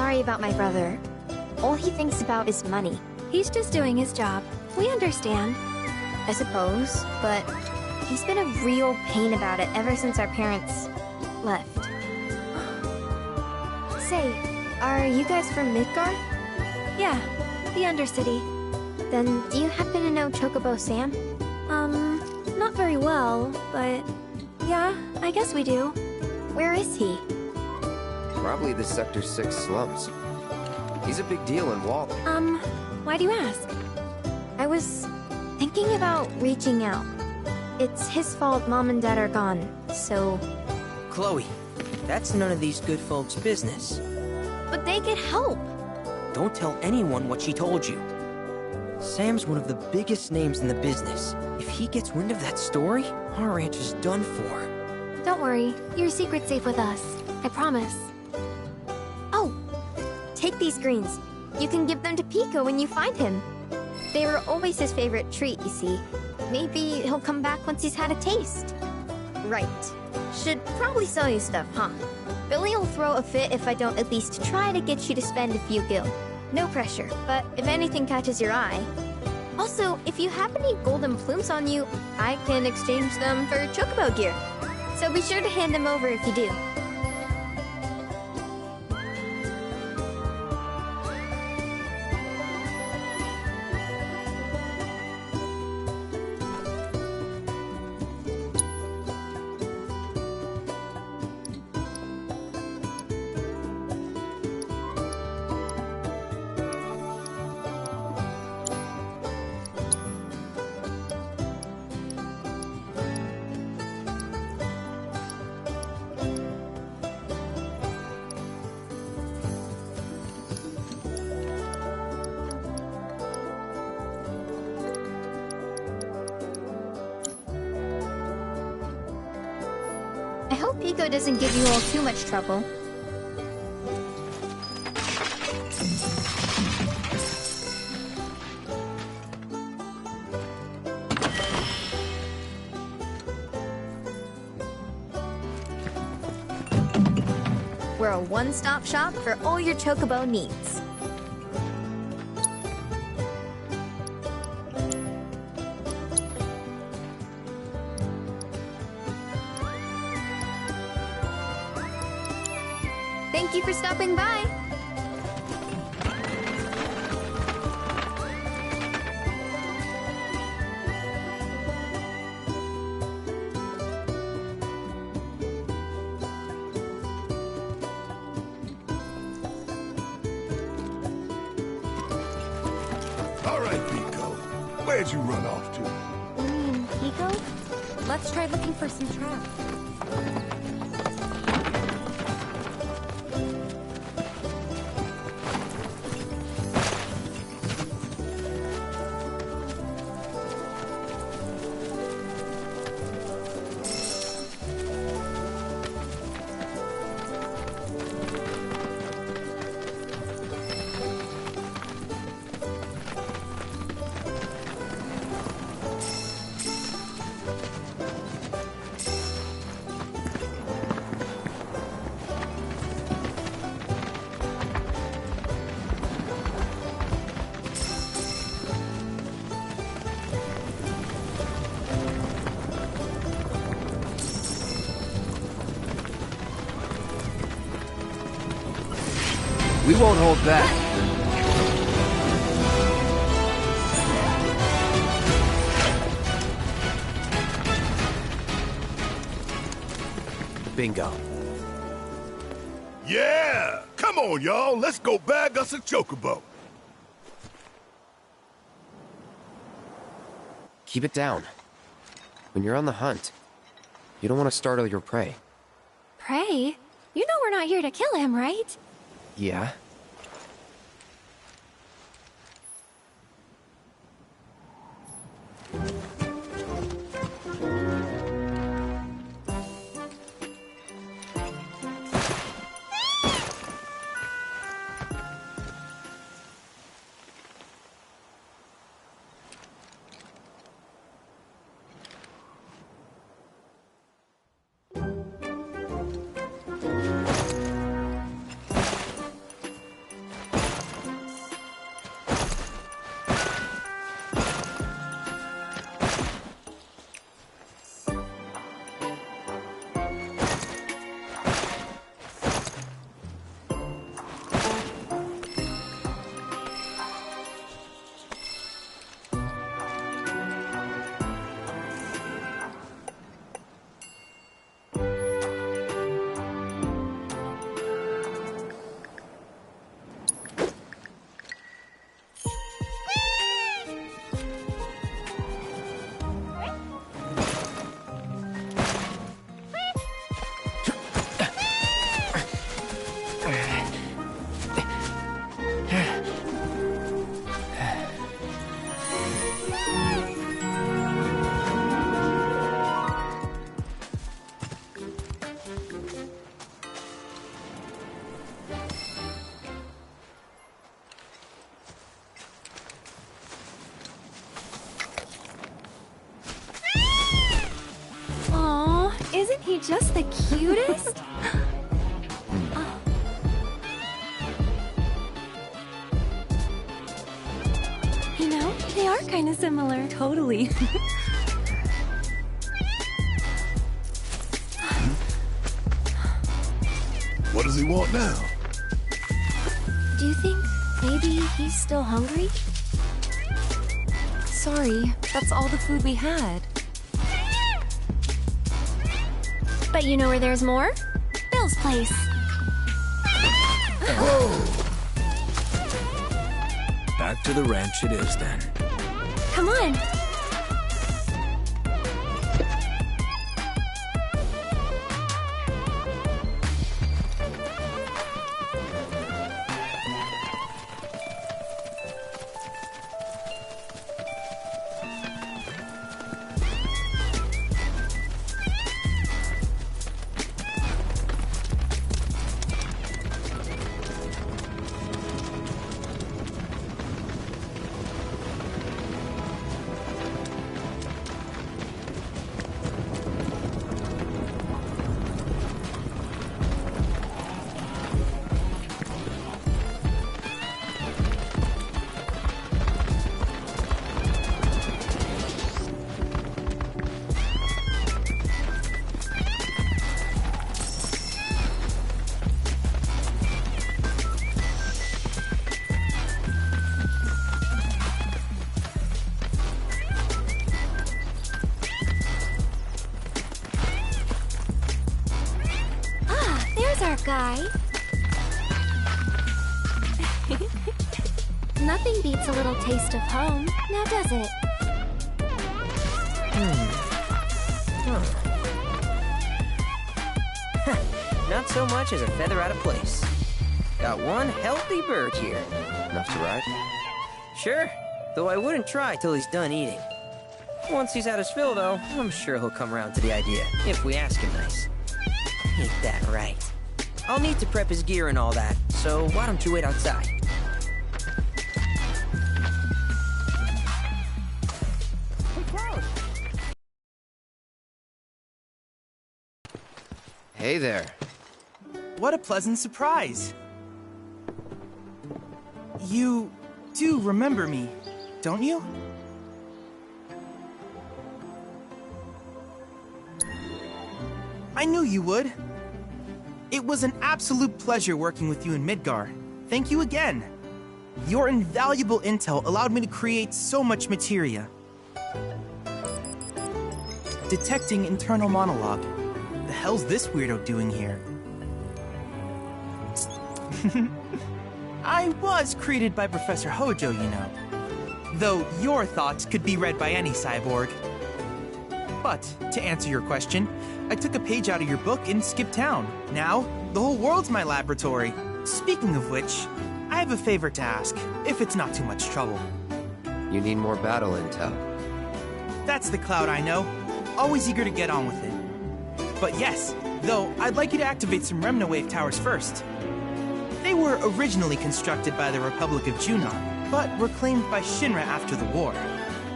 sorry about my brother. All he thinks about is money. He's just doing his job. We understand. I suppose, but he's been a real pain about it ever since our parents left. Say, are you guys from Midgard? Yeah, the Undercity. Then do you happen to know Chocobo Sam? Not very well, but yeah, I guess we do. Where is he? Probably the Sector 6 slums. He's a big deal in Wall. Why do you ask? I was thinking about reaching out. It's his fault Mom and Dad are gone, so... Chloe, that's none of these good folks' business. But they could help! Don't tell anyone what she told you. Sam's one of the biggest names in the business. If he gets wind of that story, our ranch is done for. Don't worry, your secret's safe with us. I promise. Oh! Take these greens. You can give them to Pico when you find him. They were always his favorite treat, you see. Maybe he'll come back once he's had a taste. Right. Should probably sell you stuff, huh? Billy will throw a fit if I don't at least try to get you to spend a few gil. No pressure, but if anything catches your eye... Also, if you have any golden plumes on you, I can exchange them for Chocobo gear. So be sure to hand them over if you do. I hope Pico doesn't give you all too much trouble. We're a one-stop shop for all your Chocobo needs. Thank you for stopping by. All right, Pico. Where'd you run off to? You mean Pico? Let's try looking for some traps. We won't hold back. Bingo. Yeah! Come on, y'all. Let's go bag us a Chocobo. Keep it down. When you're on the hunt, you don't want to startle your prey. Prey? You know we're not here to kill him, right? Yeah? he just the cutest? You know, they are kind of similar. Totally. What does he want now? Do you think maybe he's still hungry? Sorry, that's all the food we had. But you know where there's more? Bill's place. Back to the ranch it is then. Come on. Our guy. Nothing beats a little taste of home, now does it? Not so much as a feather out of place. Got one healthy bird here. Enough to ride? Sure, though I wouldn't try till he's done eating. Once he's had his fill, though, I'm sure he'll come around to the idea, if we ask him nice. Ain't that right? I'll need to prep his gear and all that, so why don't you wait outside? Hey there. What a pleasant surprise. You do remember me, don't you? I knew you would. It was an absolute pleasure working with you in Midgar. Thank you again. Your invaluable intel allowed me to create so much materia. Detecting internal monologue. The hell's this weirdo doing here? I was created by Professor Hojo, you know. Though your thoughts could be read by any cyborg. But, to answer your question, I took a page out of your book and skipped town. Now, the whole world's my laboratory. Speaking of which, I have a favor to ask, if it's not too much trouble. You need more battle intel. That's the Cloud I know. Always eager to get on with it. But yes, though, I'd like you to activate some Remnawave towers first. They were originally constructed by the Republic of Junon, but were claimed by Shinra after the war.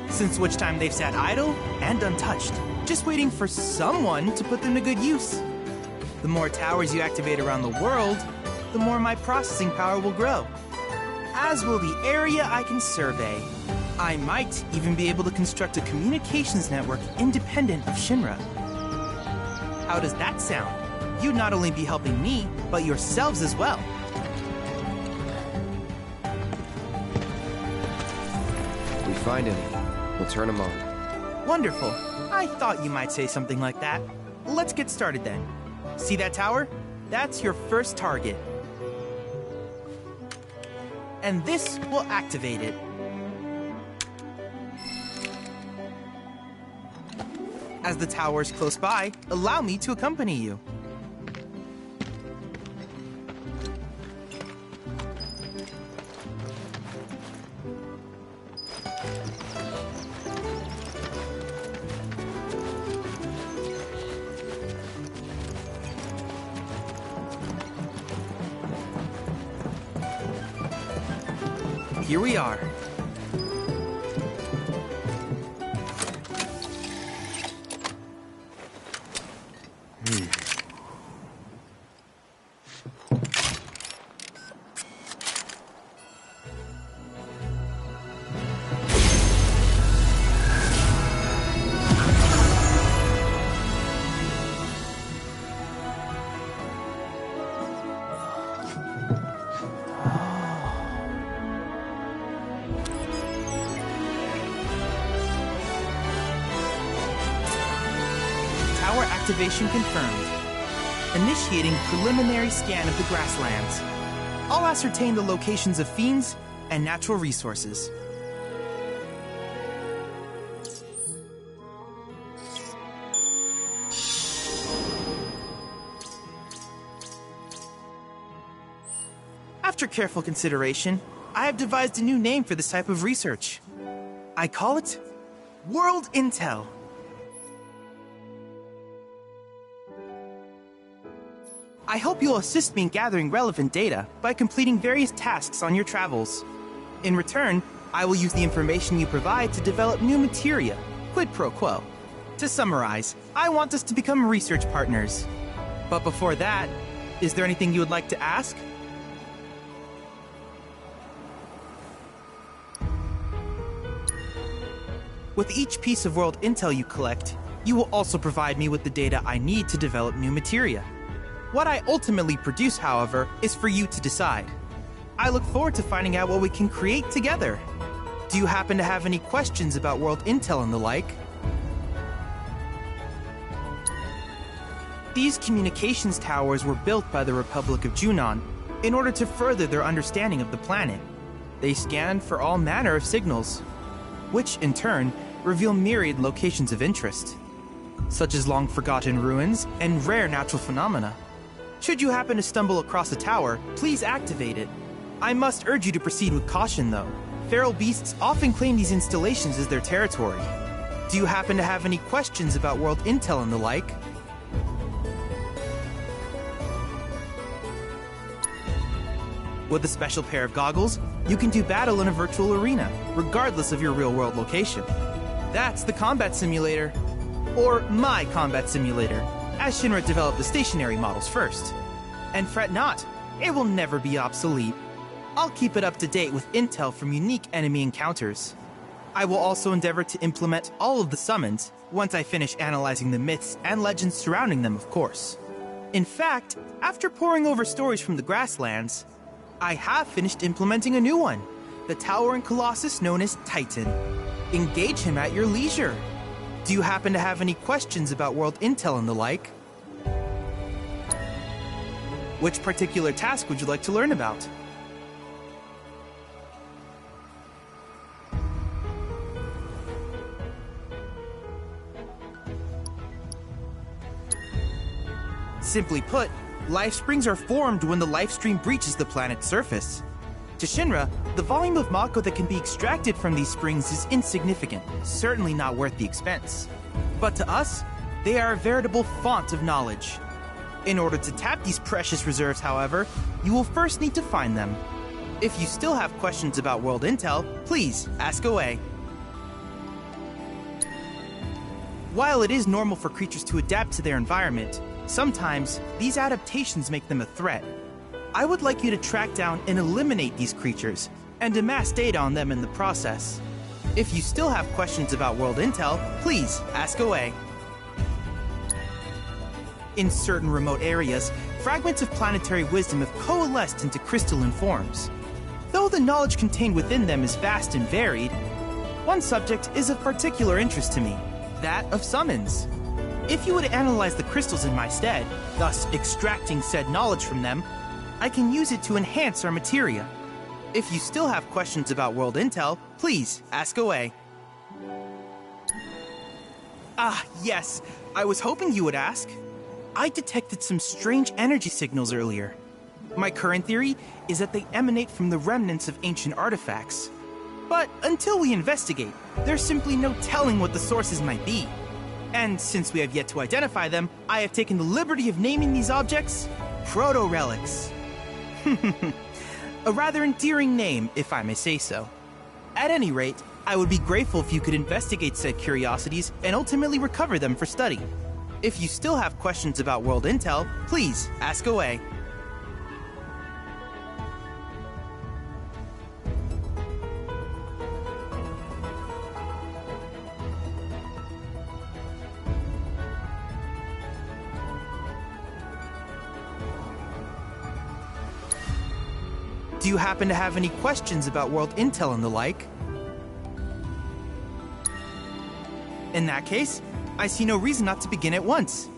Since which time they've sat idle and untouched, just waiting for someone to put them to good use. The more towers you activate around the world, the more my processing power will grow. As will the area I can survey. I might even be able to construct a communications network independent of Shinra. How does that sound? You'd not only be helping me, but yourselves as well. If we find any, we'll turn them on. Wonderful. I thought you might say something like that. Let's get started then. See that tower? That's your first target. And this will activate it. As the tower is close by, allow me to accompany you. Here we are. Tower activation confirmed. Initiating preliminary scan of the grasslands. I'll ascertain the locations of fiends and natural resources. After careful consideration, I have devised a new name for this type of research. I call it World Intel. I hope you'll assist me in gathering relevant data by completing various tasks on your travels. In return, I will use the information you provide to develop new materia, quid pro quo. To summarize, I want us to become research partners. But before that, is there anything you would like to ask? With each piece of world intel you collect, you will also provide me with the data I need to develop new materia. What I ultimately produce, however, is for you to decide. I look forward to finding out what we can create together. Do you happen to have any questions about world intel and the like? These communications towers were built by the Republic of Junon in order to further their understanding of the planet. They scan for all manner of signals, which in turn reveal myriad locations of interest, such as long-forgotten ruins and rare natural phenomena. Should you happen to stumble across a tower, please activate it. I must urge you to proceed with caution, though. Feral beasts often claim these installations as their territory. Do you happen to have any questions about world intel and the like? With a special pair of goggles, you can do battle in a virtual arena, regardless of your real-world location. That's the combat simulator. Or my combat simulator, as Shinra developed the stationary models first. And fret not, it will never be obsolete. I'll keep it up to date with intel from unique enemy encounters. I will also endeavor to implement all of the summons, once I finish analyzing the myths and legends surrounding them, of course. In fact, after poring over stories from the grasslands, I have finished implementing a new one, the towering colossus known as Titan. Engage him at your leisure. Do you happen to have any questions about world intel and the like? Which particular task would you like to learn about? Simply put, life springs are formed when the life stream breaches the planet's surface. To Shinra, the volume of Mako that can be extracted from these springs is insignificant, certainly not worth the expense. But to us, they are a veritable font of knowledge. In order to tap these precious reserves, however, you will first need to find them. If you still have questions about world intel, please ask away. While it is normal for creatures to adapt to their environment, sometimes these adaptations make them a threat. I would like you to track down and eliminate these creatures, and amass data on them in the process. If you still have questions about world intel, please ask away. In certain remote areas, fragments of planetary wisdom have coalesced into crystalline forms. Though the knowledge contained within them is vast and varied, one subject is of particular interest to me, that of summons. If you would analyze the crystals in my stead, thus extracting said knowledge from them, I can use it to enhance our materia. If you still have questions about world intel, please ask away. Ah, yes, I was hoping you would ask. I detected some strange energy signals earlier. My current theory is that they emanate from the remnants of ancient artifacts. But until we investigate, there's simply no telling what the sources might be. And since we have yet to identify them, I have taken the liberty of naming these objects proto-relics. A rather endearing name, if I may say so. At any rate, I would be grateful if you could investigate said curiosities and ultimately recover them for study. If you still have questions about world intel, please ask away. Do you happen to have any questions about world intel and the like? In that case, I see no reason not to begin at once.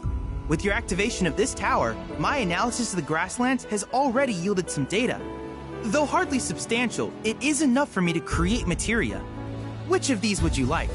With your activation of this tower, my analysis of the grasslands has already yielded some data. Though hardly substantial, it is enough for me to create materia. Which of these would you like?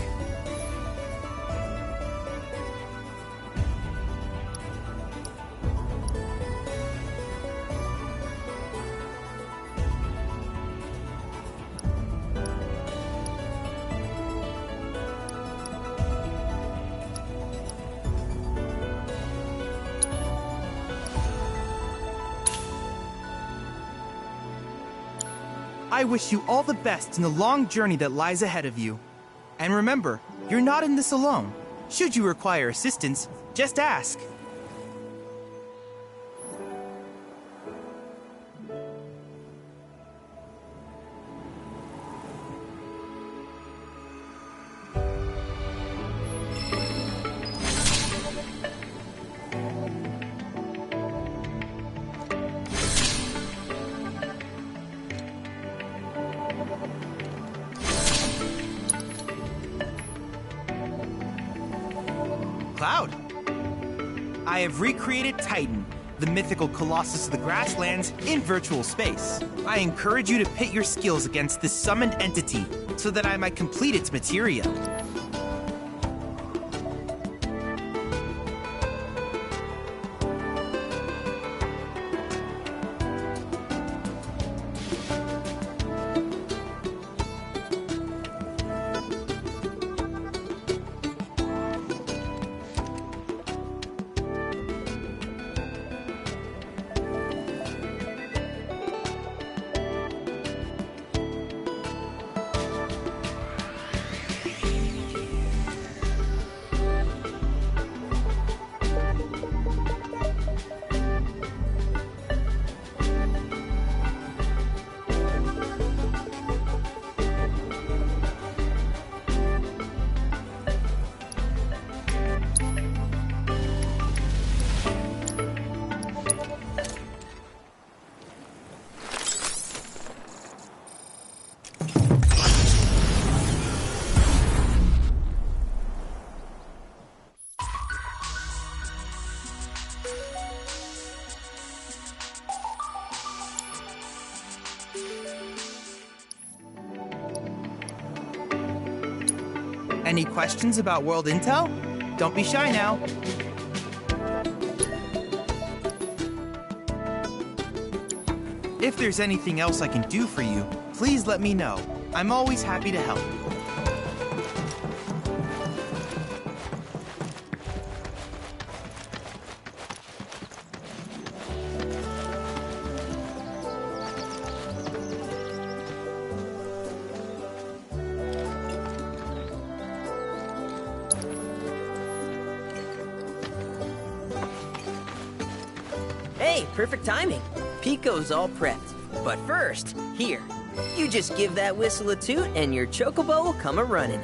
I wish you all the best in the long journey that lies ahead of you. And remember, you're not in this alone. Should you require assistance, just ask. Cloud. I have recreated Titan, the mythical colossus of the grasslands, in virtual space. I encourage you to pit your skills against this summoned entity so that I might complete its materia. Any questions about World Intel? Don't be shy now. If there's anything else I can do for you, please let me know. I'm always happy to help. Hey, perfect timing. Pico's all prepped. But first, here, you just give that whistle a toot and your Chocobo will come a-running.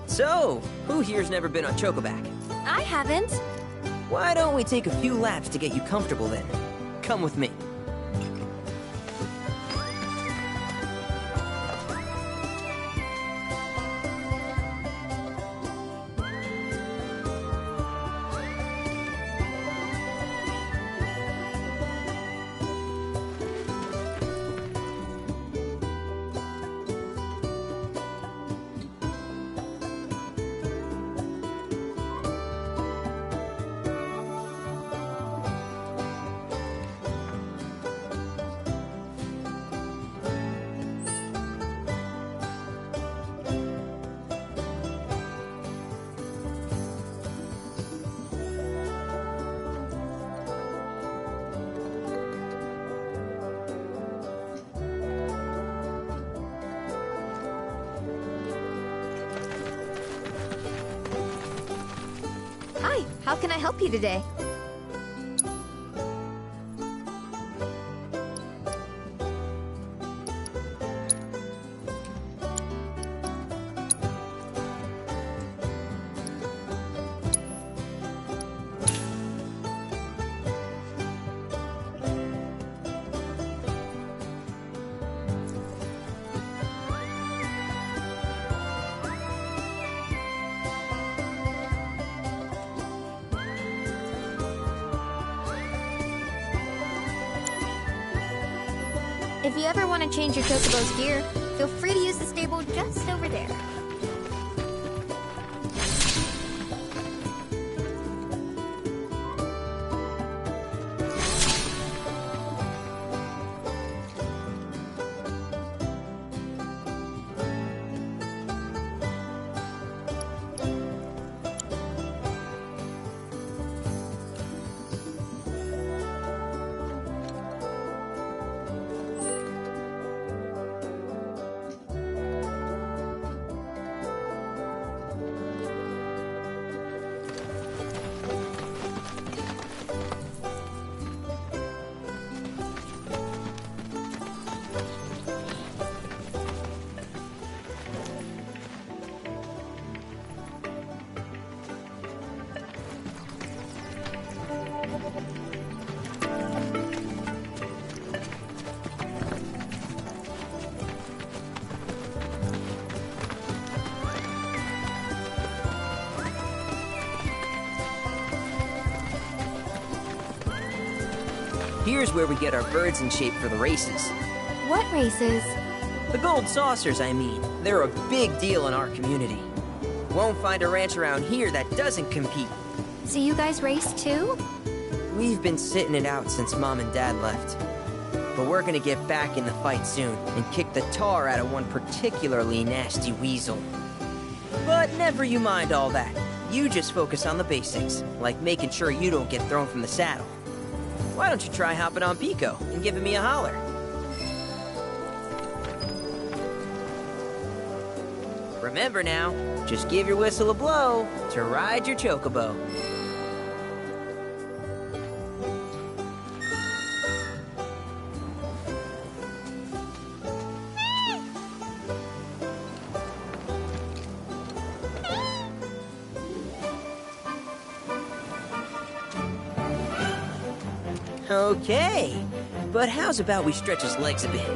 So, who here's never been on Chocoback? I haven't. Why don't we take a few laps to get you comfortable then? Come with me. Hi, how can I help you today? If you ever want to change your Chocobo's gear, feel free to use the stable just over there. Here's where we get our birds in shape for the races. What races? The gold saucers, I mean. They're a big deal in our community. Won't find a ranch around here that doesn't compete. So you guys race too? We've been sitting it out since Mom and Dad left. But we're gonna get back in the fight soon and kick the tar out of one particularly nasty weasel. But never you mind all that. You just focus on the basics, like making sure you don't get thrown from the saddle. Why don't you try hopping on Pico and giving me a holler? Remember now, just give your whistle a blow to ride your Chocobo. Okay, but how's about we stretch his legs a bit?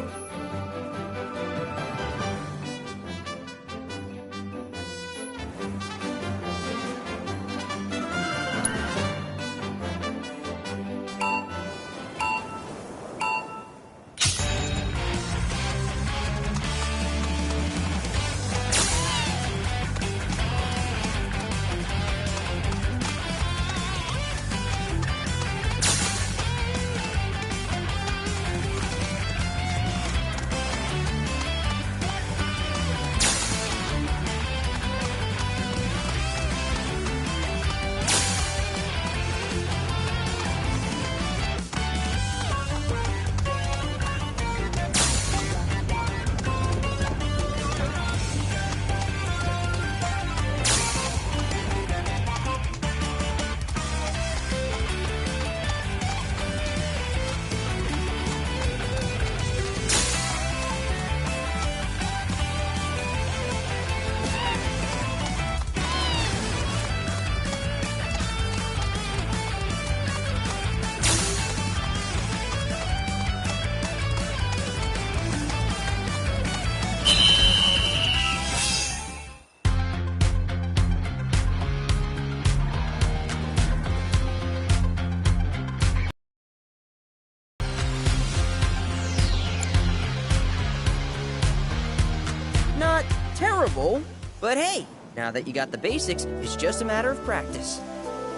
Terrible, but hey, now that you got the basics, it's just a matter of practice.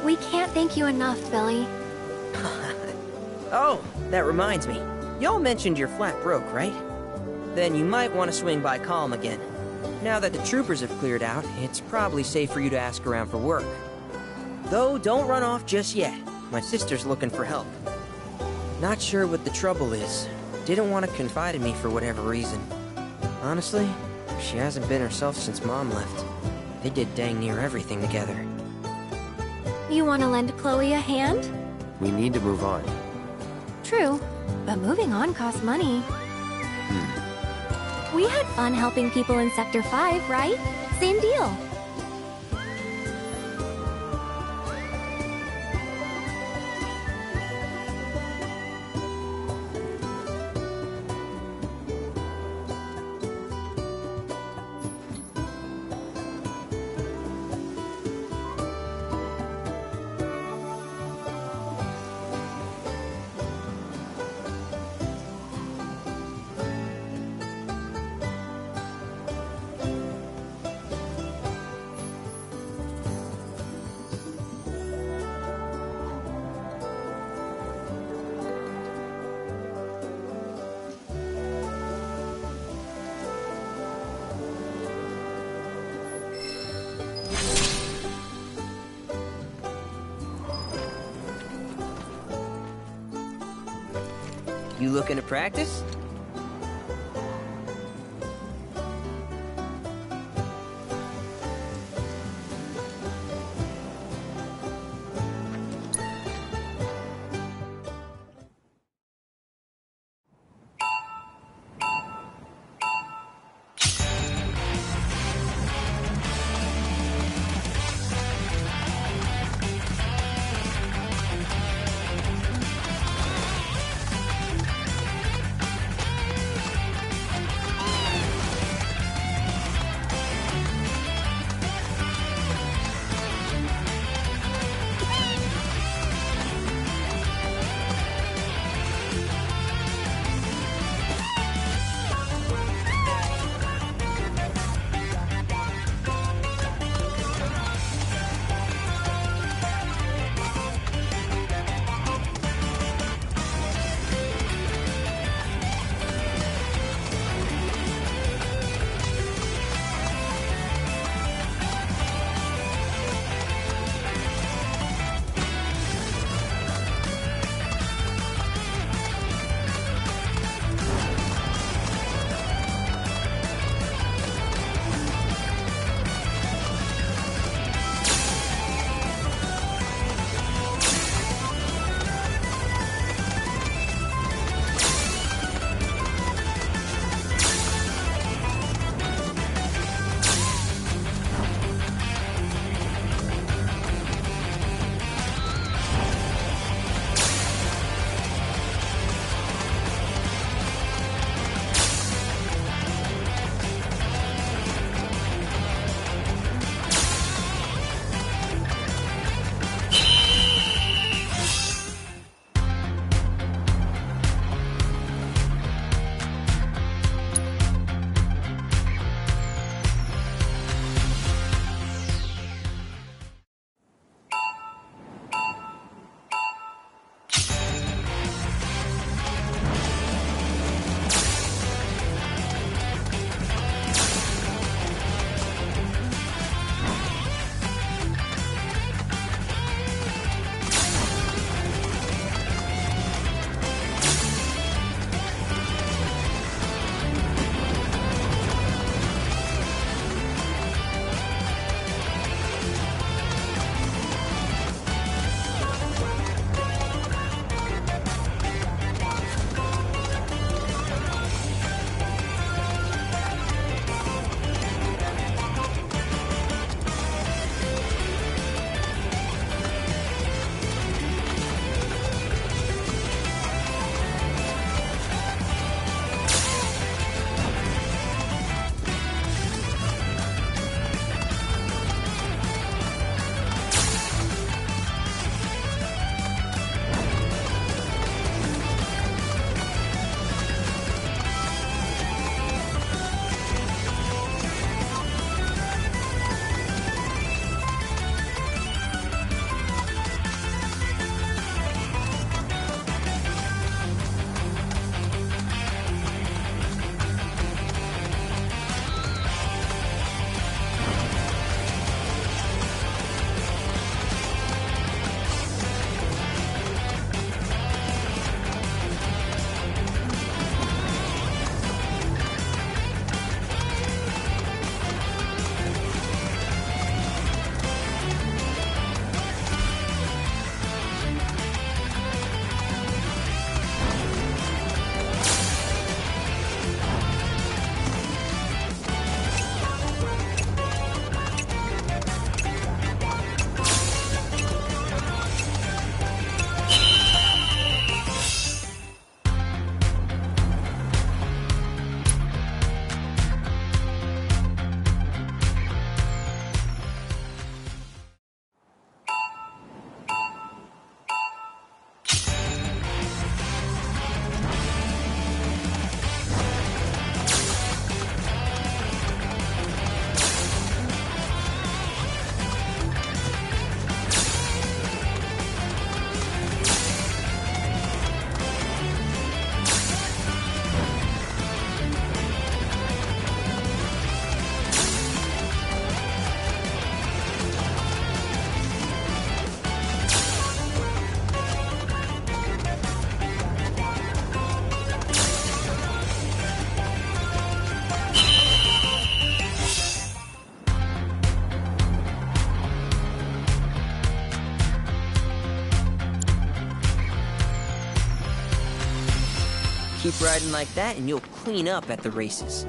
We can't thank you enough, Billy. Oh, that reminds me. Y'all mentioned your flat broke, right? Then you might want to swing by Calm again. Now that the troopers have cleared out, it's probably safe for you to ask around for work. Though, don't run off just yet. My sister's looking for help. Not sure what the trouble is. Didn't want to confide in me for whatever reason. Honestly, she hasn't been herself since Mom left. They did dang near everything together. You want to lend Chloe a hand? We need to move on. True, but moving on costs money. We had fun helping people in Sector 5, right? Same deal. You looking to practice? Keep riding like that and you'll clean up at the races.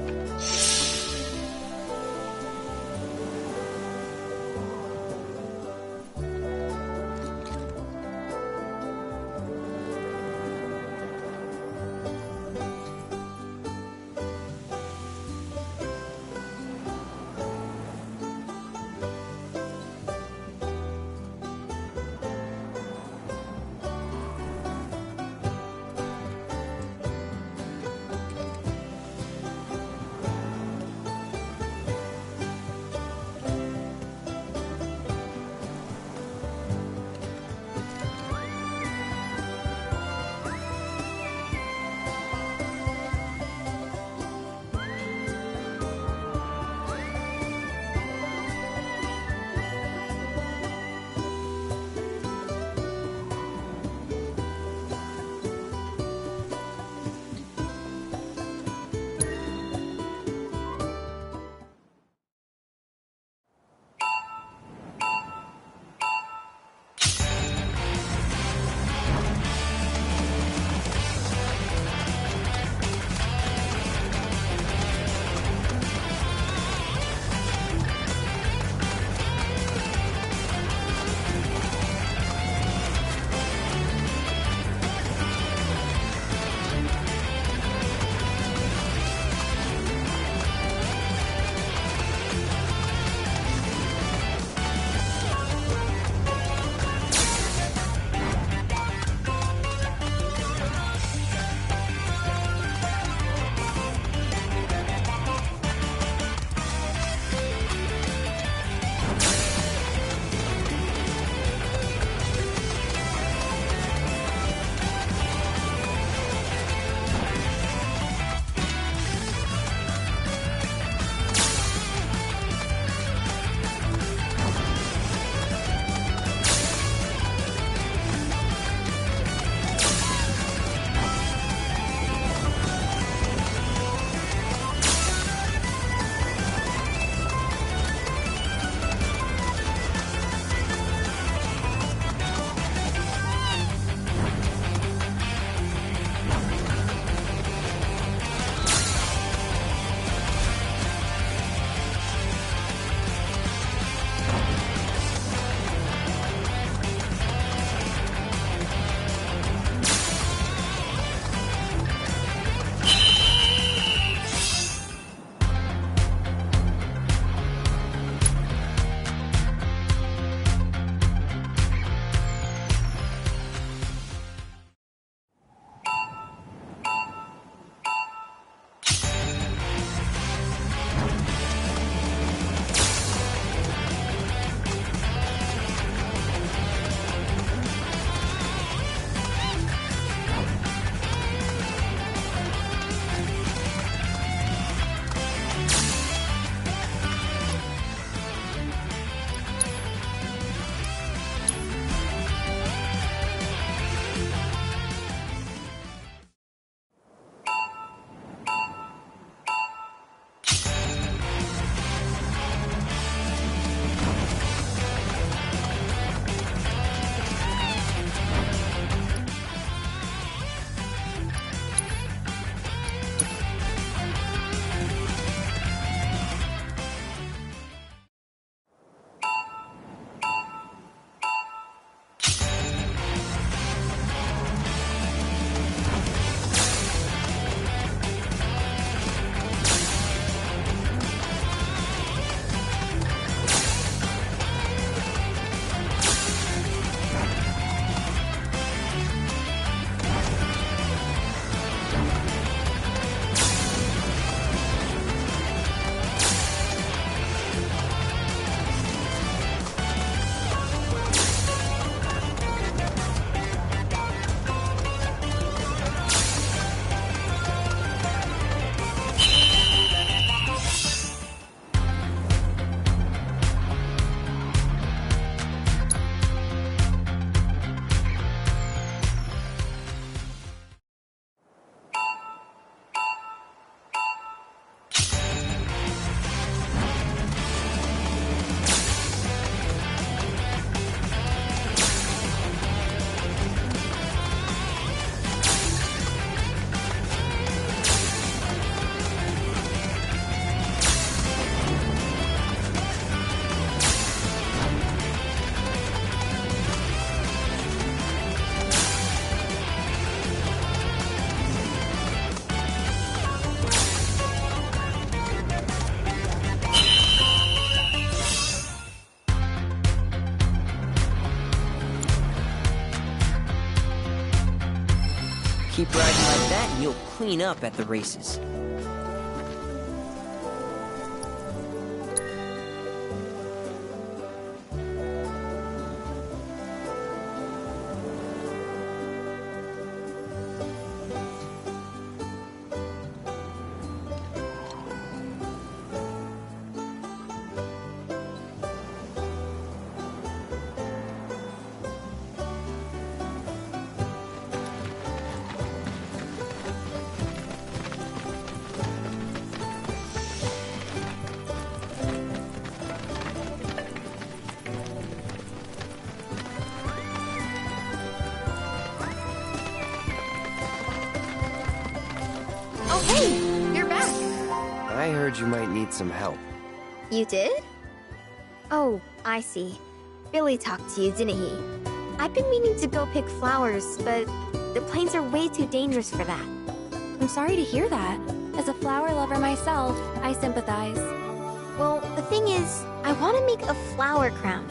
clean up at the races. Oh, hey! You're back! I heard you might need some help. You did? Oh, I see. Billy talked to you, didn't he? I've been meaning to go pick flowers, but the plains are way too dangerous for that. I'm sorry to hear that. As a flower lover myself, I sympathize. Well, the thing is, I want to make a flower crown.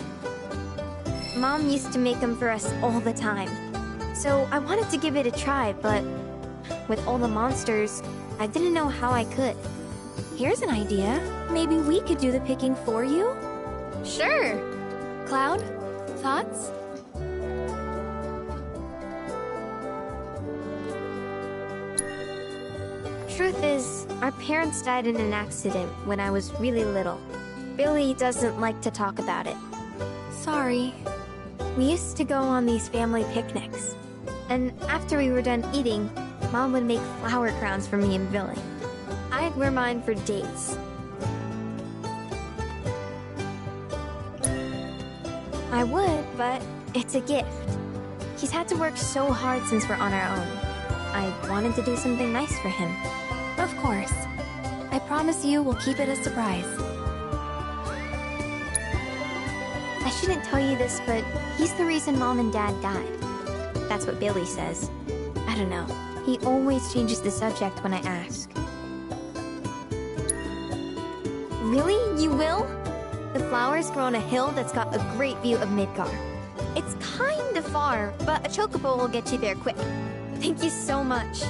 Mom used to make them for us all the time. So I wanted to give it a try, but with all the monsters, I didn't know how I could. Here's an idea. Maybe we could do the picking for you? Sure! Cloud, thoughts? Truth is, our parents died in an accident when I was really little. Billy doesn't like to talk about it. Sorry. We used to go on these family picnics. And after we were done eating, Mom would make flower crowns for me and Billy. I'd wear mine for days. I would, but it's a gift. He's had to work so hard since we're on our own. I wanted to do something nice for him. Of course. I promise you we'll keep it a surprise. I shouldn't tell you this, but he's the reason Mom and Dad died. That's what Billy says. I don't know. He always changes the subject when I ask. Really? You will? The flowers grow on a hill that's got a great view of Midgar. It's kinda far, but a Chocobo will get you there quick. Thank you so much.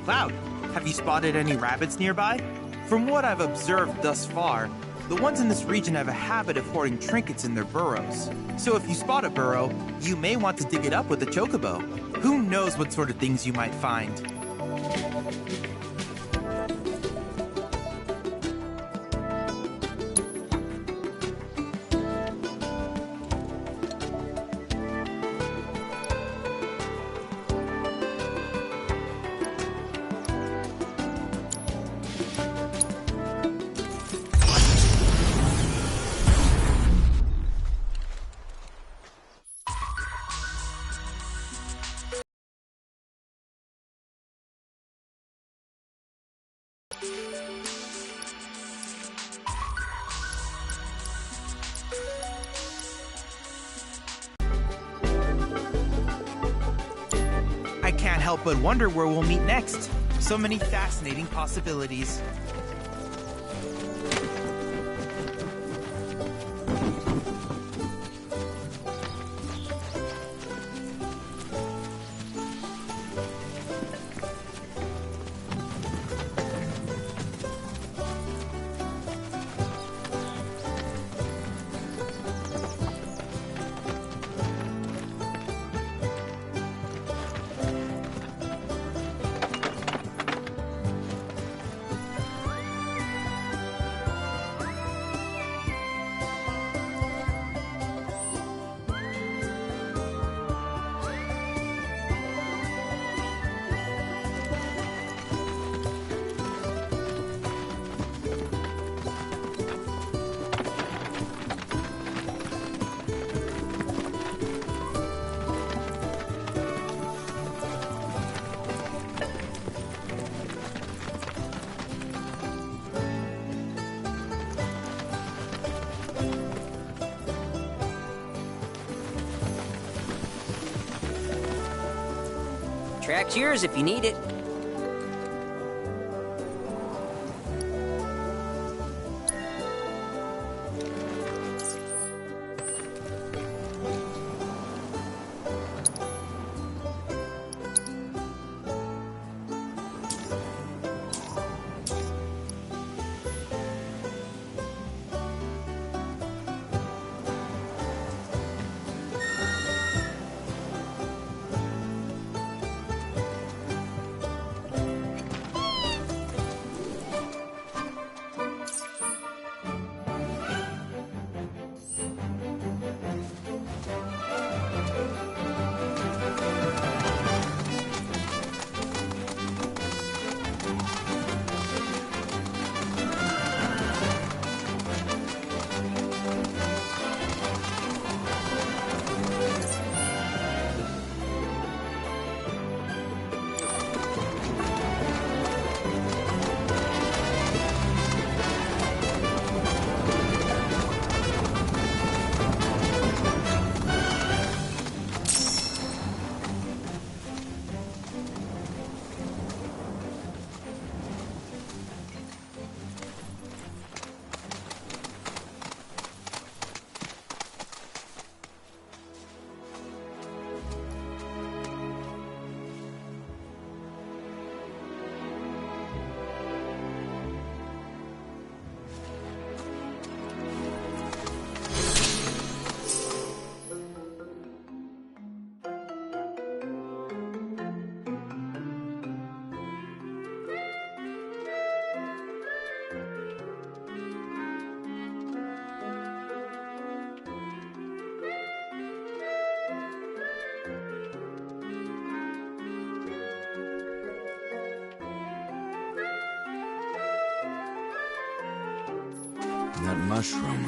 Cloud, have you spotted any rabbits nearby? From what I've observed thus far, The ones in this region have a habit of hoarding trinkets in their burrows. So if you spot a burrow, you may want to dig it up with a chocobo. Who knows what sort of things you might find? I can't help but wonder where we'll meet next. So many fascinating possibilities. Track's yours if you need it. That mushroom.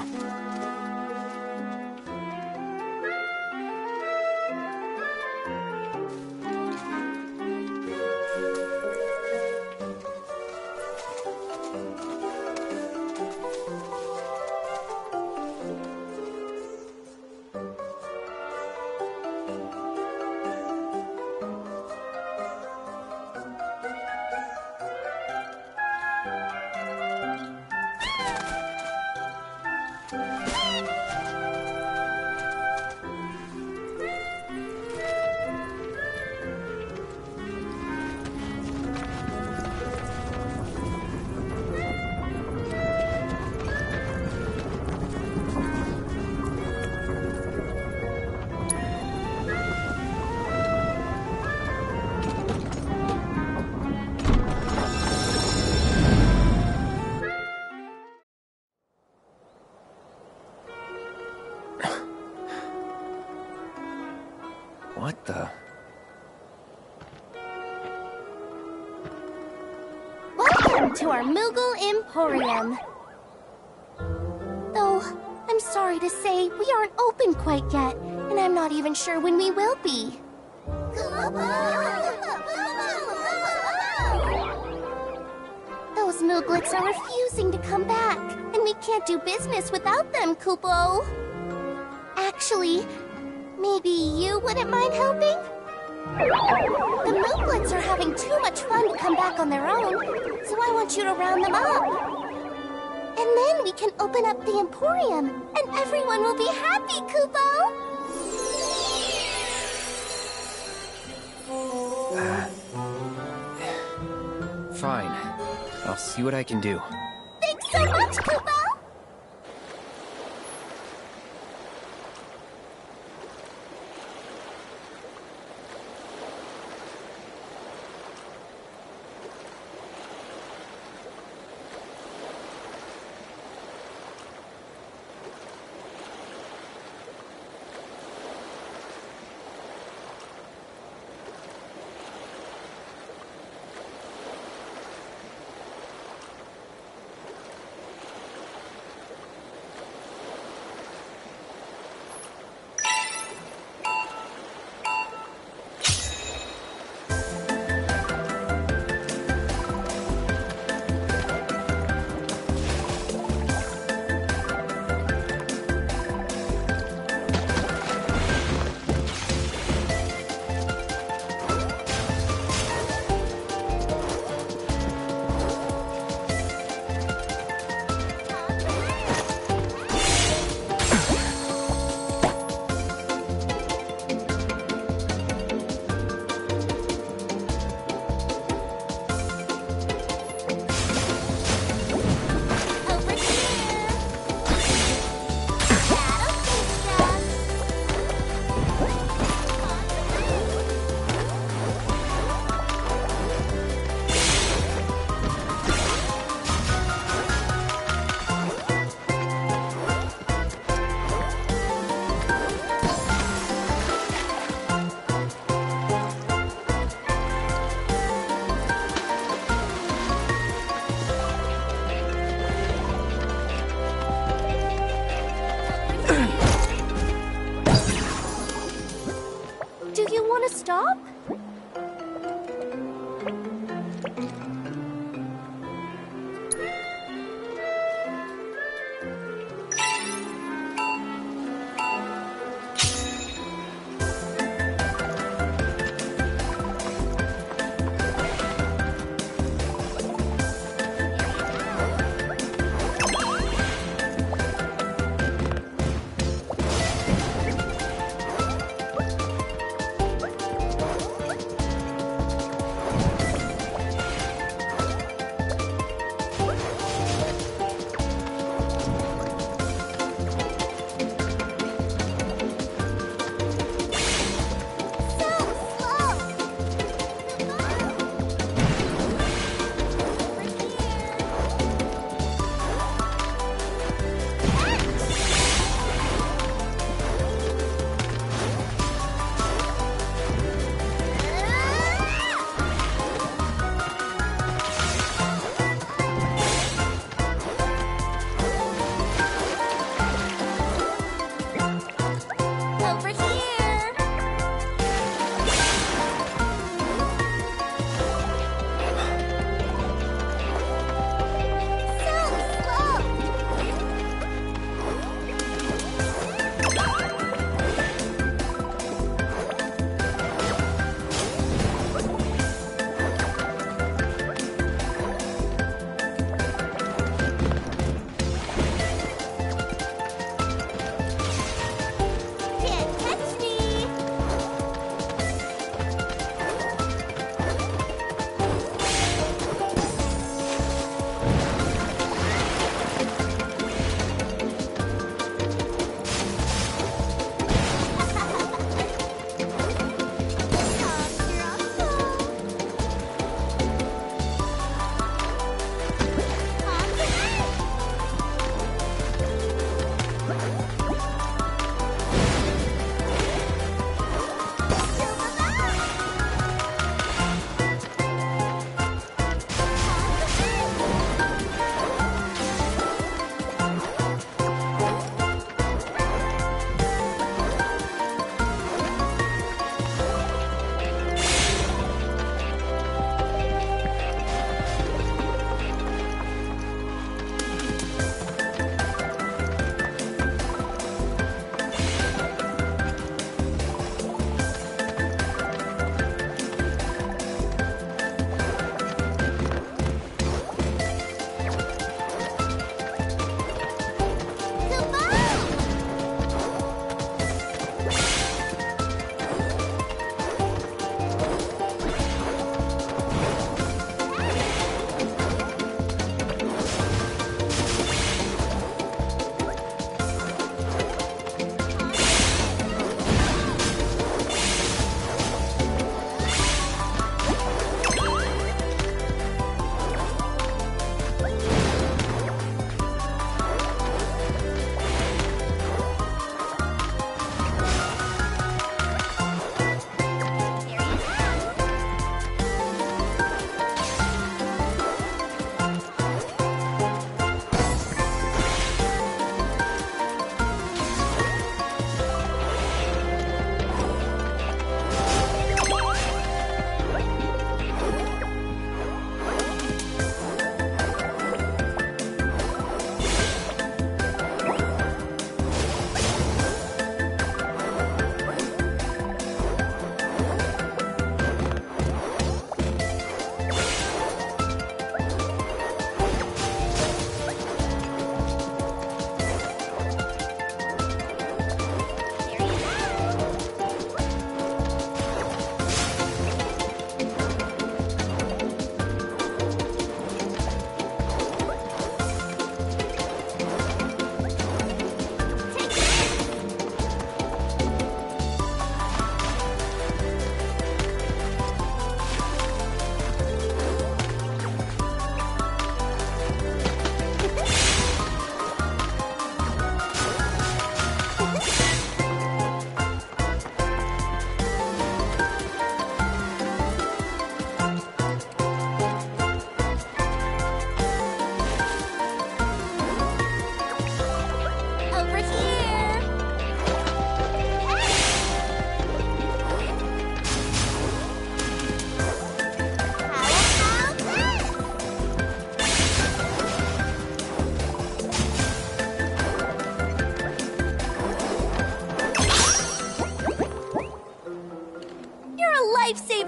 What the? Welcome to our Moogle Emporium. Though, I'm sorry to say, we aren't open quite yet, and I'm not even sure when we will be. Those Mooglets are refusing to come back, and we can't do business without them, Kupo. Actually, maybe you wouldn't mind helping? The Mooglets are having too much fun to come back on their own, so I want you to round them up. And then we can open up the Emporium, and everyone will be happy, Kupo! Fine. I'll see what I can do. Thanks so much, Kupo! Do you want to stop?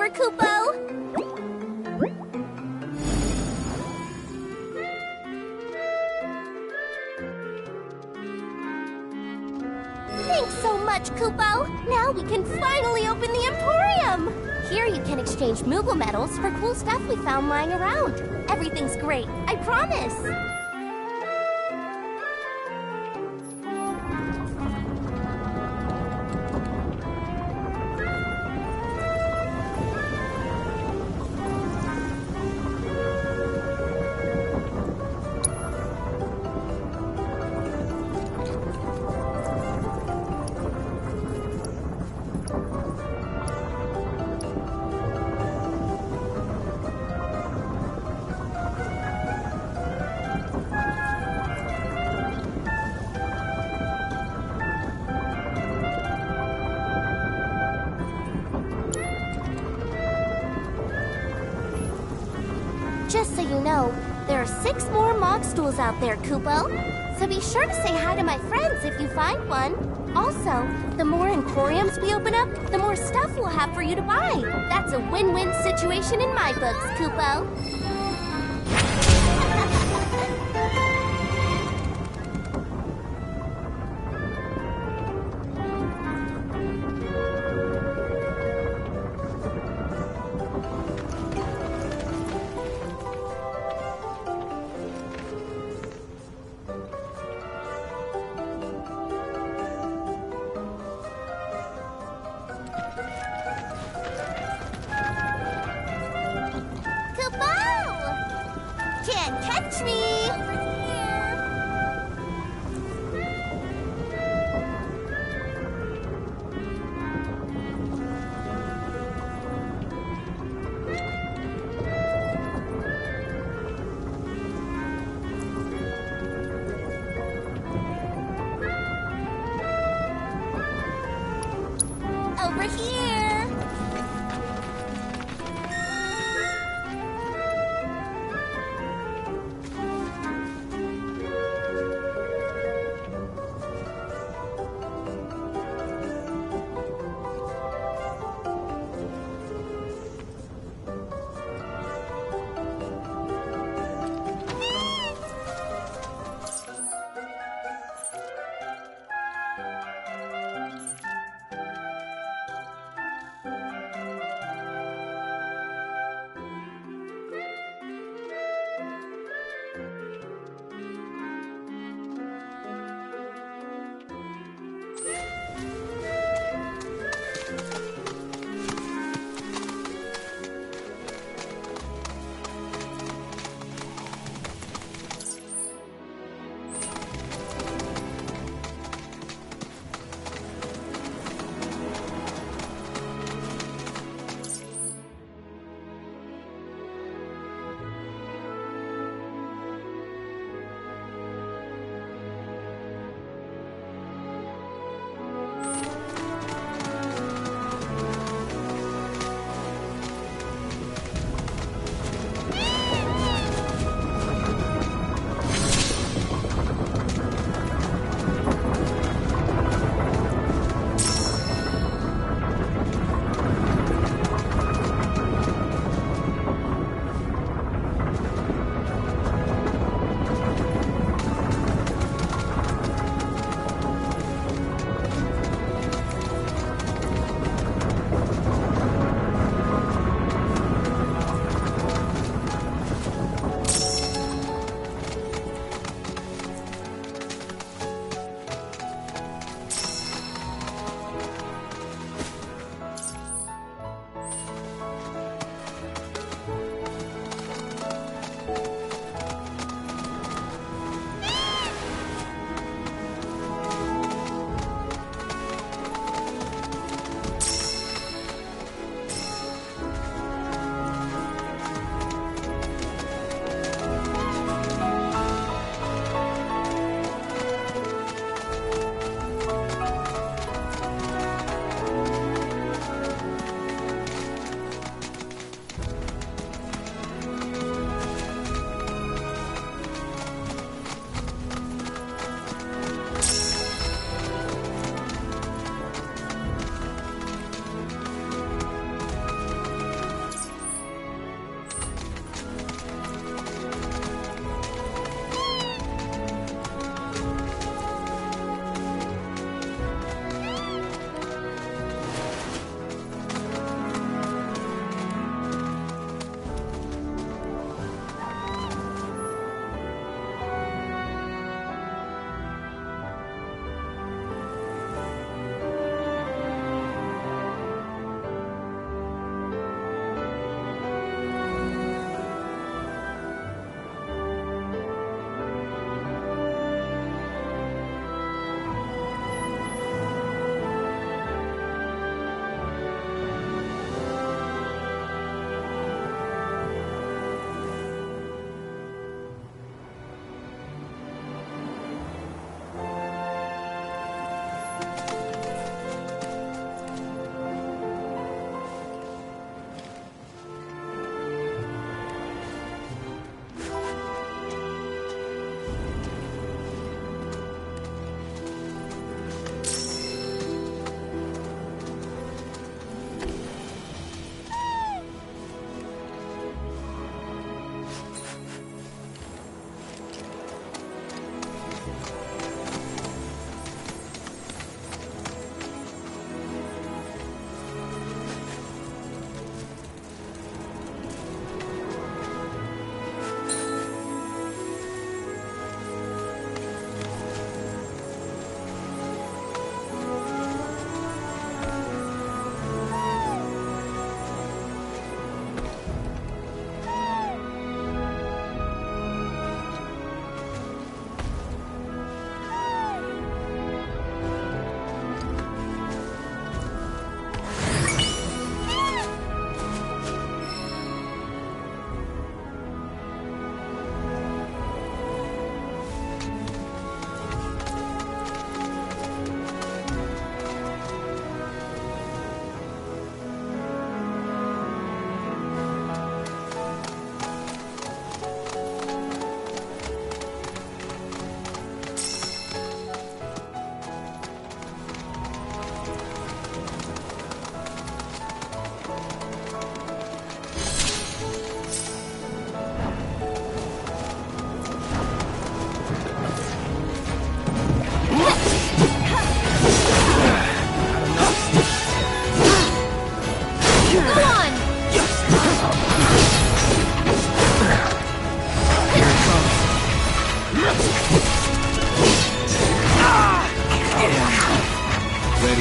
whatever, Kupo. Thanks so much, Kupo. Now we can finally open the Emporium. Here you can exchange Moogle medals for cool stuff we found lying around. Everything's great, I promise. Just so you know, there are 6 more Mog Stools out there, Kupo. So be sure to say hi to my friends if you find one. Also, the more Emporiums we open up, the more stuff we'll have for you to buy. That's a win-win situation in my books, Kupo. Can't catch me! Over here! Over here!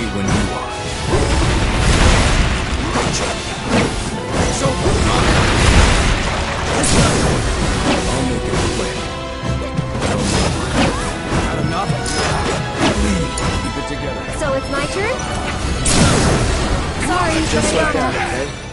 ready when you are. Gotcha. So, I'll make it quick. Not enough? Leave. Keep it together. So it's my turn? Sorry, Just but I like gotta. that, okay?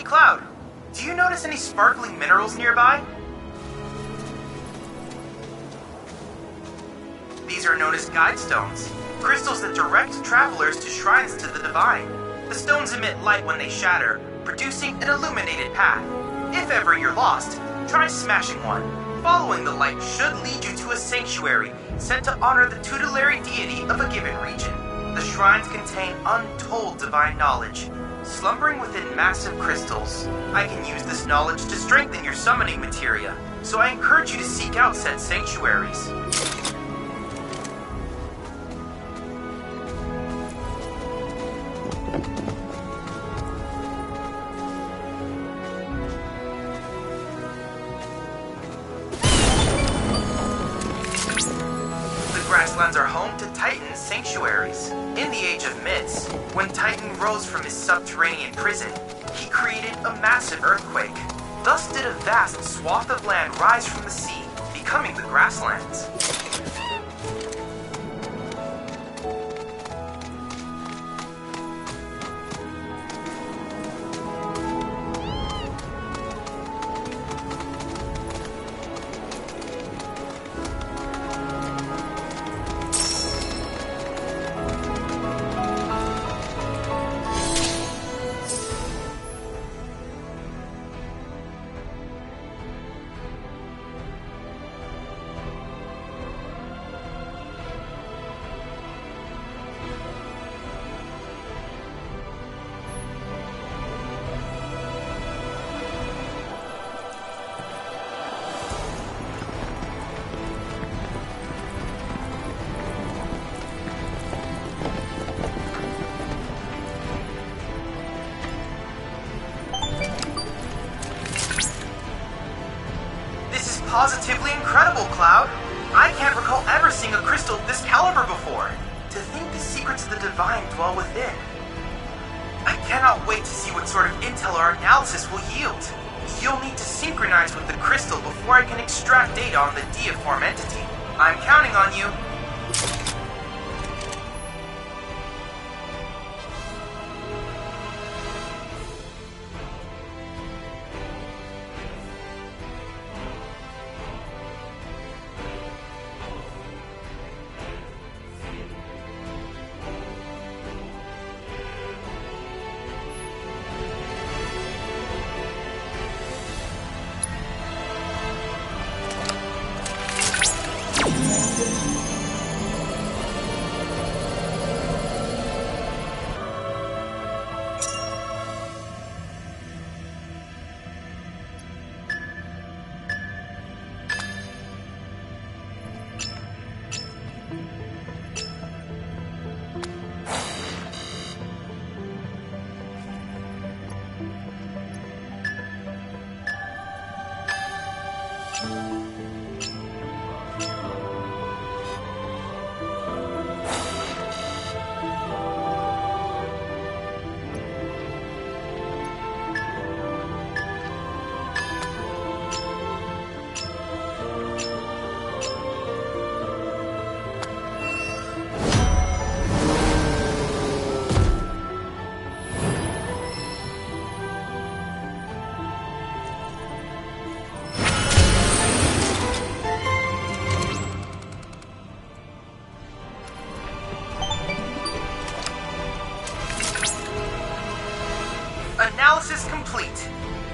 Cloud, do you notice any sparkling minerals nearby? These are known as guide stones, crystals that direct travelers to shrines to the divine. The stones emit light when they shatter, producing an illuminated path. If ever you're lost, try smashing one. Following the light should lead you to a sanctuary set to honor the tutelary deity of a given region. The shrines contain untold divine knowledge, slumbering within massive crystals. I can use this knowledge to strengthen your summoning materia, so I encourage you to seek out said sanctuaries. The grasslands are home to Titan's sanctuaries. In the Age of Myths, when Titan rose from his subterranean prison, he created a massive earthquake. Thus did a vast swath of land rise from the sea, becoming the grasslands. Positively incredible, Cloud. I can't recall ever seeing a crystal of this caliber before. To think the secrets of the divine dwell within. I cannot wait to see what sort of intel our analysis will yield. You'll need to synchronize with the crystal before I can extract data on the deiform entity. I'm counting on you. Analysis complete.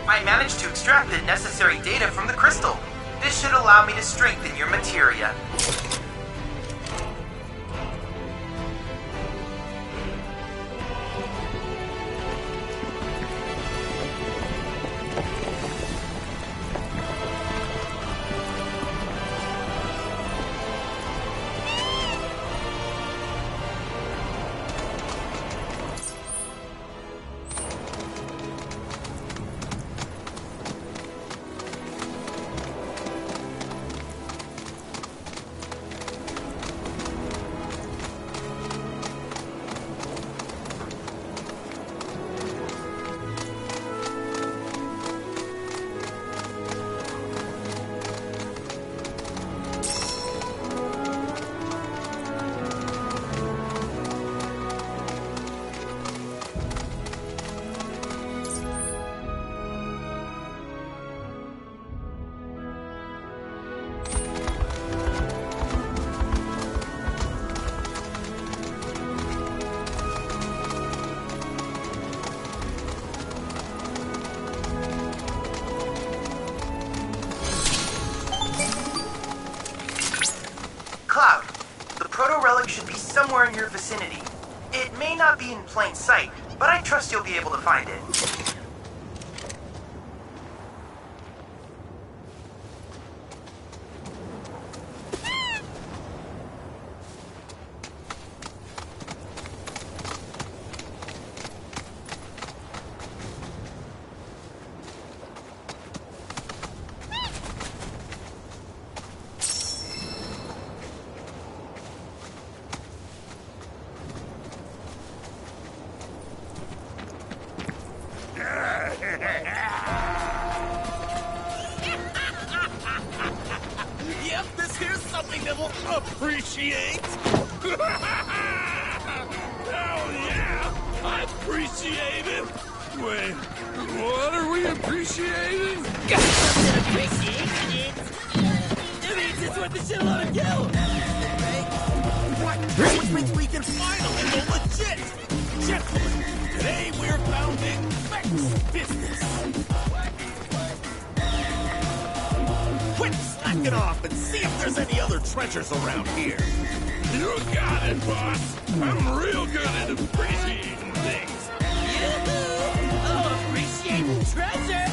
I managed to extract the necessary data from the crystal. This should allow me to strengthen your materia. Cloud, the proto-relic should be somewhere in your vicinity. It may not be in plain sight, but I trust you'll be able to find it. Yep, this here's something that will appreciate. Hell yeah, I appreciate it. Wait, what are we appreciating? Got something appreciation. It means it's worth a shitload of gil. What? Which means we can finally go legit. Gentlemen, today we're founding Max Business. Quit slacking off and see if there's any other treasures around here. You got it, boss. I'm real good at appreciating things. Yoo-hoo! Oh, appreciating treasure!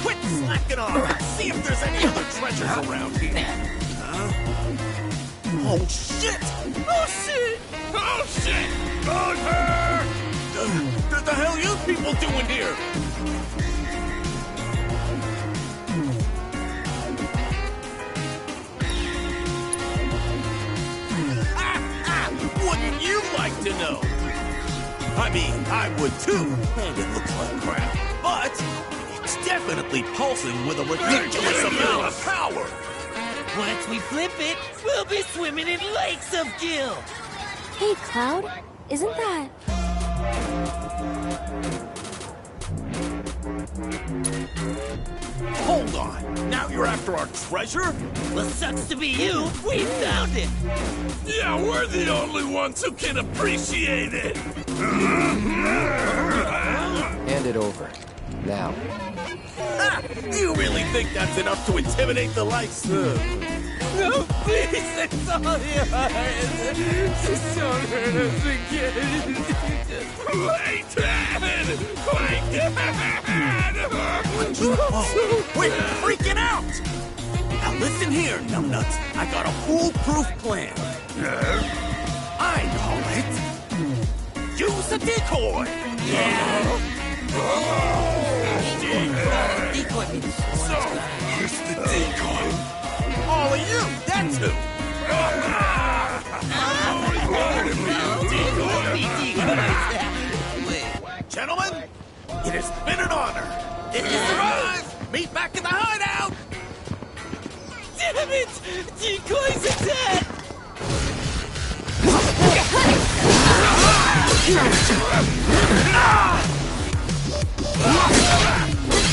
Quit slacking off and see if there's any other treasures around here. Huh? Oh, shit! Oh, shit! Oh, shit! Dogger! What the hell you people doing here? Wouldn't you like to know? I mean, I would too, and it looks like crap, but it's definitely pulsing with a ridiculous amount of power. Once we flip it, we'll be swimming in lakes of gil. Hey, Cloud, isn't that... Hold on, now you're after our treasure? Well, sucks to be you. We found it. Yeah, we're the only ones who can appreciate it. Hand it over. Now. Ah, you really think that's enough to intimidate the likes of... No, please, it's all yours. Just don't hurt us again. Wait, Dad! Wait, Dad! Oh, wait, freaking out! Now listen here, numbnuts. I got a foolproof plan. I call it Use the decoy! Yeah! Decoy means So, here's the decoy. All of you, that's who! Gentlemen, it has been an honor. If you survive, meet back in the hideout! Damn it! Decoy's attack!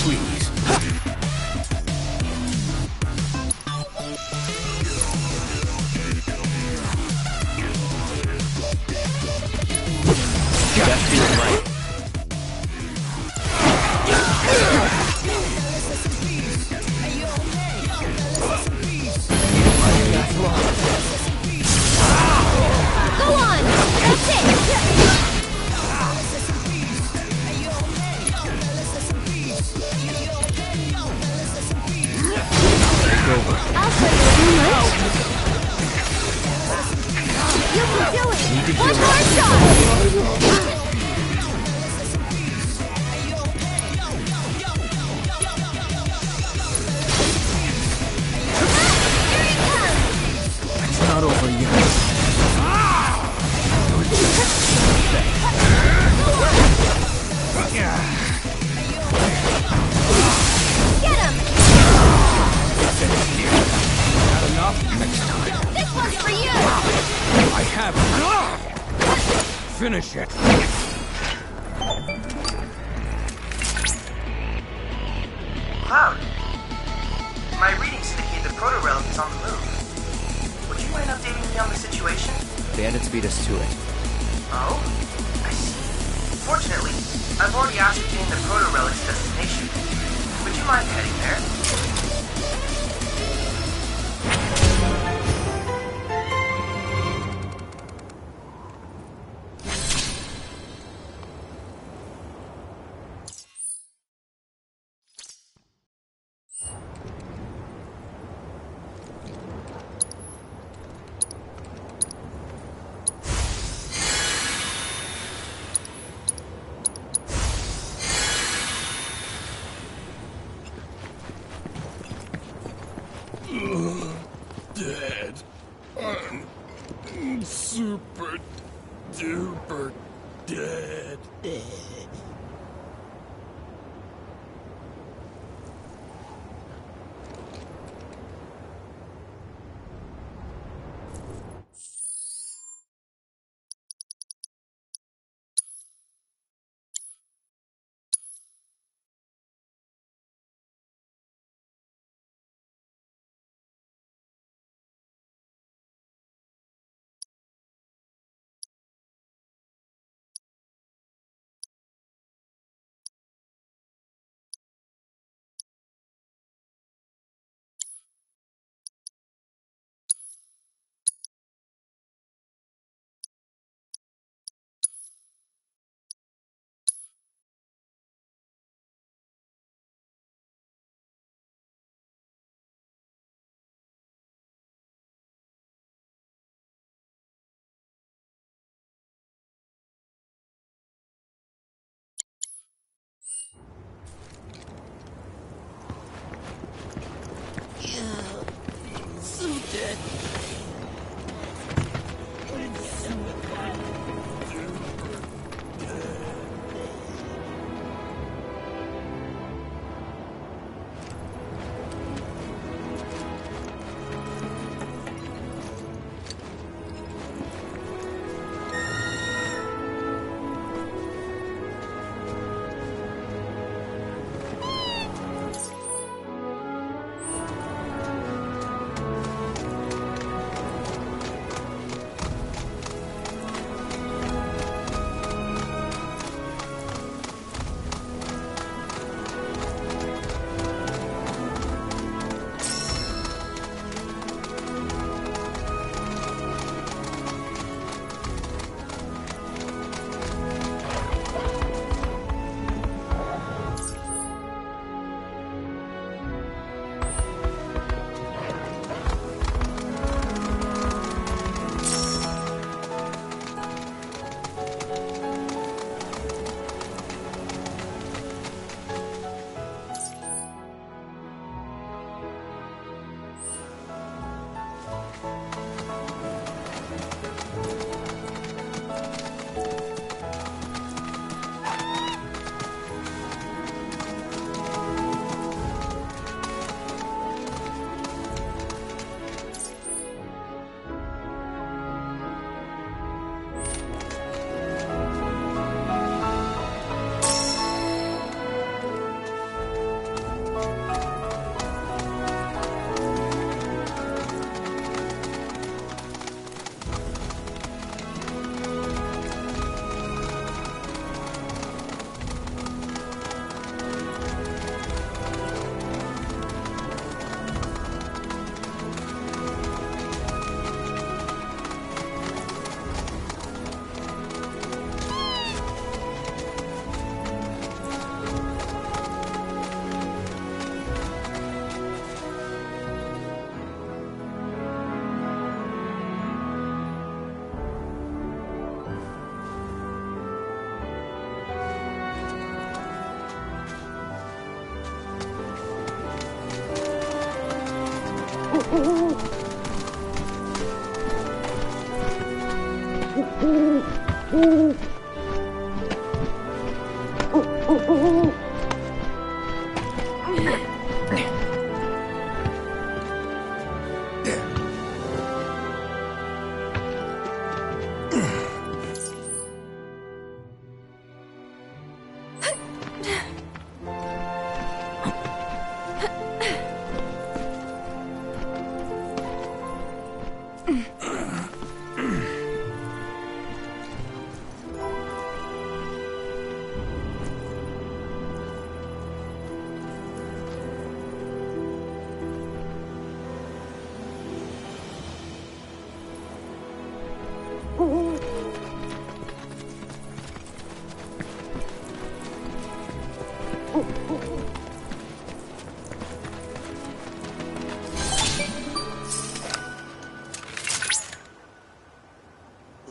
Please. That feels right. Go on! That's it! I'll show you a new move. You can do it! One more shot! It's not over yet. Get him! Not enough? Next time. This one's for you! I have it. Finish it. Cloud, my readings indicate the proto-relic is on the move. Would you mind updating me on the situation? Bandits beat us to it. Oh? I see. Fortunately, I've already ascertained the proto-relic's destination. Would you mind heading there? Dead. I'm super duper dead.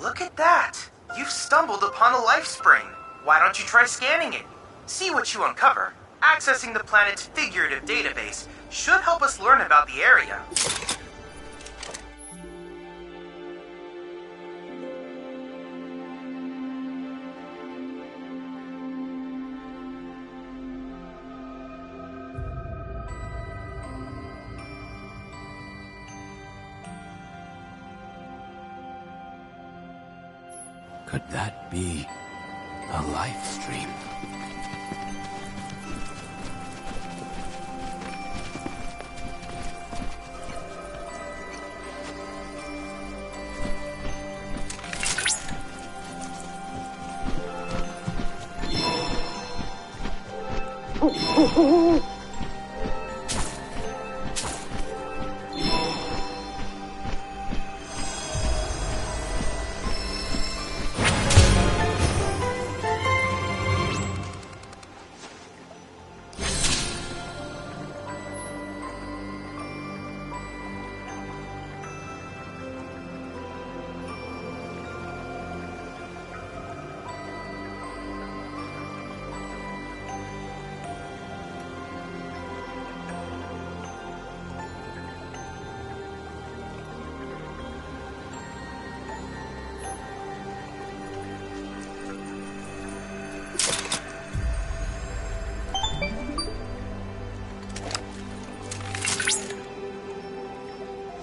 Look at that! You've stumbled upon a life spring. Why don't you try scanning it? See what you uncover. Accessing the planet's figurative database should help us learn about the area. Could that be a life stream?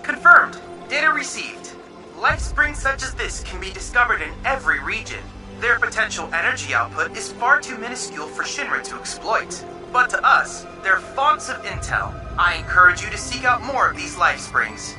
Confirmed. Data received. Life springs such as this can be discovered in every region. Their potential energy output is far too minuscule for Shinra to exploit. But to us, they're fonts of intel. I encourage you to seek out more of these life springs.